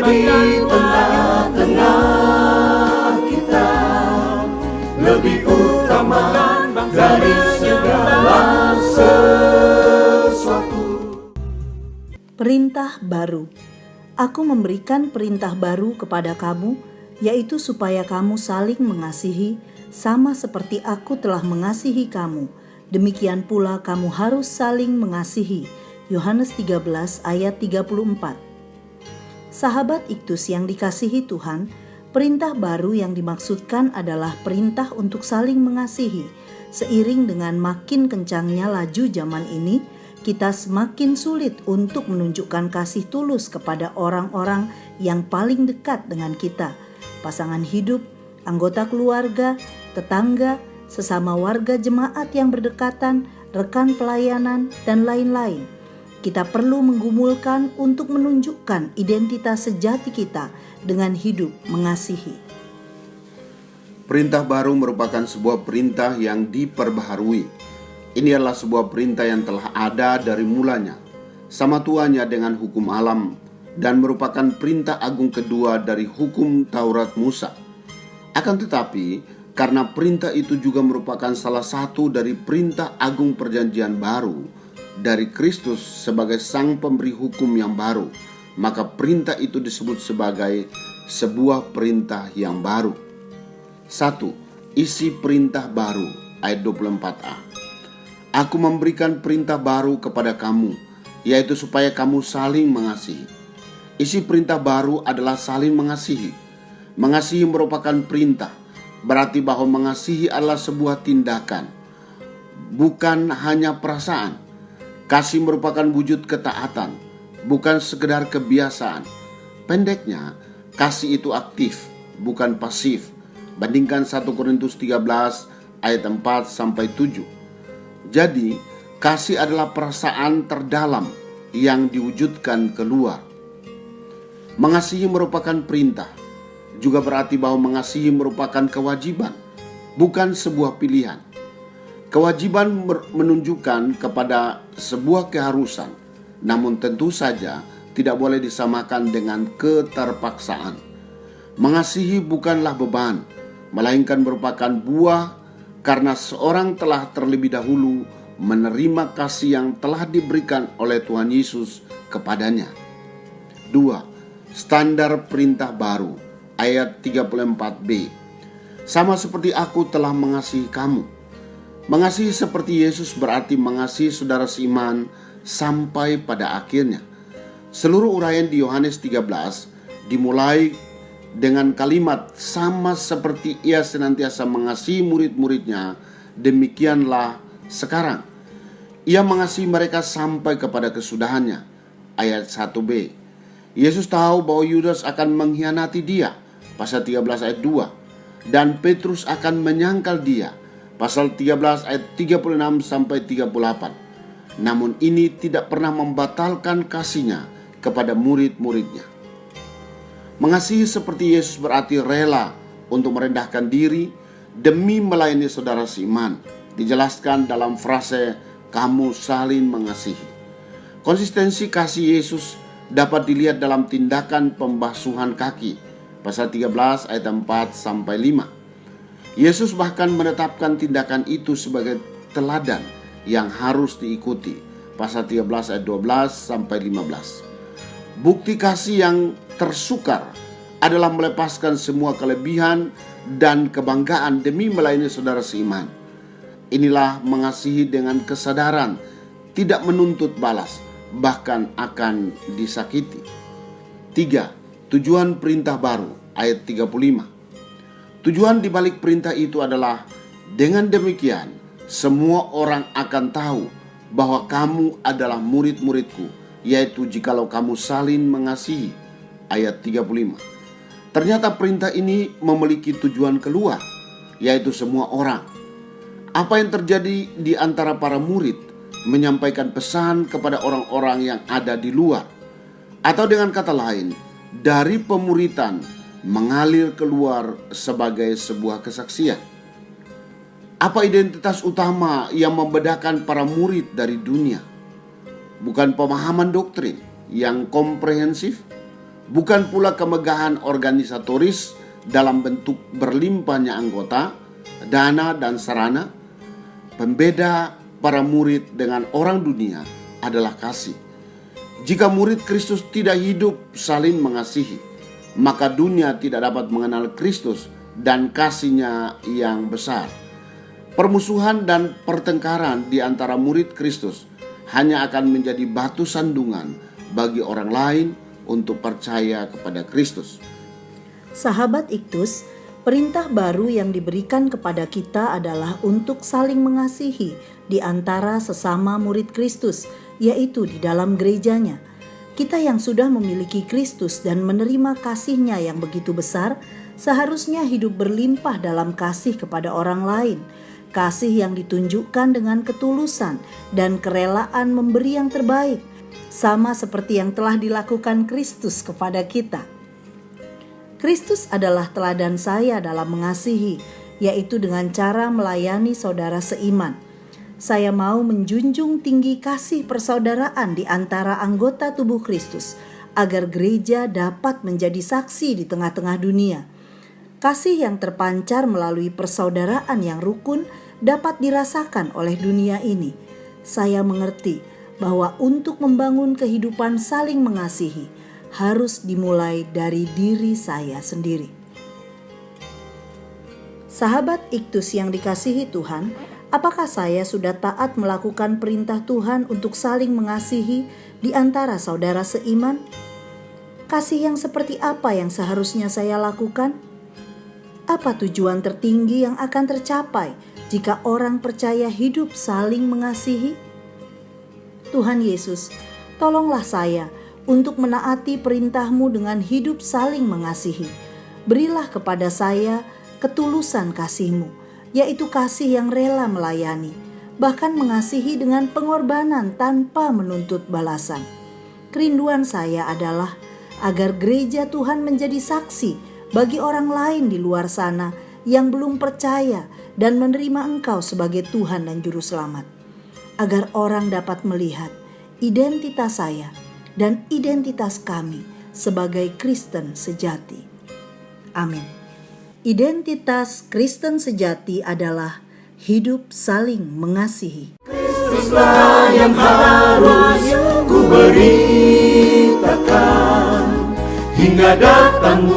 di tengah-tengah kita, lebih utama dari segala sesuatu. Perintah baru. Aku memberikan perintah baru kepada kamu, yaitu supaya kamu saling mengasihi, sama seperti aku telah mengasihi kamu. Demikian pula kamu harus saling mengasihi. Yohanes 13 ayat 34. Sahabat Iktus yang dikasihi Tuhan, perintah baru yang dimaksudkan adalah perintah untuk saling mengasihi. Seiring dengan makin kencangnya laju zaman ini, kita semakin sulit untuk menunjukkan kasih tulus kepada orang-orang yang paling dekat dengan kita, pasangan hidup, anggota keluarga, tetangga, sesama warga jemaat yang berdekatan, rekan pelayanan, dan lain-lain. Kita perlu menggumulkan untuk menunjukkan identitas sejati kita dengan hidup mengasihi. Perintah baru merupakan sebuah perintah yang diperbaharui. Ini adalah sebuah perintah yang telah ada dari mulanya, sama tuanya dengan hukum alam, dan merupakan perintah agung kedua dari hukum Taurat Musa. Akan tetapi, karena perintah itu juga merupakan salah satu dari perintah agung perjanjian baru dari Kristus sebagai sang pemberi hukum yang baru, maka perintah itu disebut sebagai sebuah perintah yang baru. 1. Isi perintah baru ayat 24a. Aku memberikan perintah baru kepada kamu, yaitu supaya kamu saling mengasihi. Isi perintah baru adalah saling mengasihi. Mengasihi merupakan perintah, berarti bahwa mengasihi adalah sebuah tindakan, bukan hanya perasaan. Kasih merupakan wujud ketaatan, bukan sekedar kebiasaan. Pendeknya, kasih itu aktif, bukan pasif. Bandingkan 1 Korintus 13 ayat 4-7. Jadi, kasih adalah perasaan terdalam yang diwujudkan keluar. Mengasihi merupakan perintah, juga berarti bahwa mengasihi merupakan kewajiban, bukan sebuah pilihan. Kewajiban menunjukkan kepada sebuah keharusan, namun tentu saja tidak boleh disamakan dengan keterpaksaan. Mengasihi bukanlah beban, melainkan merupakan buah karena seorang telah terlebih dahulu menerima kasih yang telah diberikan oleh Tuhan Yesus kepadanya. 2. Standar perintah baru ayat 34b. Sama seperti aku telah mengasihi kamu. Mengasihi seperti Yesus berarti mengasihi saudara seiman sampai pada akhirnya. Seluruh uraian di Yohanes 13 dimulai dengan kalimat sama seperti ia senantiasa mengasihi murid-muridnya, demikianlah sekarang. Ia mengasihi mereka sampai kepada kesudahannya. Ayat 1b. Yesus tahu bahwa Yudas akan mengkhianati dia, pasal 13 ayat 2, dan Petrus akan menyangkal dia, pasal 13 ayat 36-38. Namun ini tidak pernah membatalkan kasihnya kepada murid-muridnya. Mengasihi seperti Yesus berarti rela untuk merendahkan diri demi melayani saudara seiman. Dijelaskan dalam frase kamu saling mengasihi. Konsistensi kasih Yesus dapat dilihat dalam tindakan pembasuhan kaki, pasal 13 ayat 4-5. Yesus bahkan menetapkan tindakan itu sebagai teladan yang harus diikuti, pasal 13 ayat 12-15. Bukti kasih yang tersukar adalah melepaskan semua kelebihan dan kebanggaan demi melayani saudara seiman. Inilah mengasihi dengan kesadaran tidak menuntut balas, bahkan akan disakiti. 3. Tujuan perintah baru ayat 35. Tujuan dibalik perintah itu adalah dengan demikian semua orang akan tahu bahwa kamu adalah murid-muridku, yaitu jikalau kamu saling mengasihi. Ayat 35. Ternyata perintah ini memiliki tujuan keluar, yaitu semua orang. Apa yang terjadi di antara para murid menyampaikan pesan kepada orang-orang yang ada di luar, atau dengan kata lain, dari pemuritan mengalir keluar sebagai sebuah kesaksian. Apa identitas utama yang membedakan para murid dari dunia? Bukan pemahaman doktrin yang komprehensif, bukan pula kemegahan organisatoris dalam bentuk berlimpahnya anggota, dana, dan sarana. Pembeda para murid dengan orang dunia adalah kasih. Jika murid Kristus tidak hidup saling mengasihi, maka dunia tidak dapat mengenal Kristus dan kasih-Nya yang besar. Permusuhan dan pertengkaran di antara murid Kristus hanya akan menjadi batu sandungan bagi orang lain untuk percaya kepada Kristus. Sahabat Iktus, perintah baru yang diberikan kepada kita adalah untuk saling mengasihi di antara sesama murid Kristus, yaitu di dalam gerejanya. Kita yang sudah memiliki Kristus dan menerima kasih-Nya yang begitu besar, seharusnya hidup berlimpah dalam kasih kepada orang lain. Kasih yang ditunjukkan dengan ketulusan dan kerelaan memberi yang terbaik, sama seperti yang telah dilakukan Kristus kepada kita. Kristus adalah teladan saya dalam mengasihi, yaitu dengan cara melayani saudara seiman. Saya mau menjunjung tinggi kasih persaudaraan di antara anggota tubuh Kristus, agar gereja dapat menjadi saksi di tengah-tengah dunia. Kasih yang terpancar melalui persaudaraan yang rukun dapat dirasakan oleh dunia ini. Saya mengerti bahwa untuk membangun kehidupan saling mengasihi harus dimulai dari diri saya sendiri. Sahabat Iktus yang dikasihi Tuhan, apakah saya sudah taat melakukan perintah Tuhan untuk saling mengasihi di antara saudara seiman? Kasih yang seperti apa yang seharusnya saya lakukan? Apa tujuan tertinggi yang akan tercapai jika orang percaya hidup saling mengasihi? Tuhan Yesus, tolonglah saya untuk menaati perintah-Mu dengan hidup saling mengasihi. Berilah kepada saya ketulusan kasih-Mu, yaitu kasih yang rela melayani, bahkan mengasihi dengan pengorbanan tanpa menuntut balasan. Kerinduan saya adalah agar gereja Tuhan menjadi saksi bagi orang lain di luar sana yang belum percaya dan menerima Engkau sebagai Tuhan dan Juru Selamat. Agar orang dapat melihat identitas saya dan identitas kami sebagai Kristen sejati. Amin. Identitas Kristen sejati adalah hidup saling mengasihi. Kristuslah yang harus ku beritakan hingga datang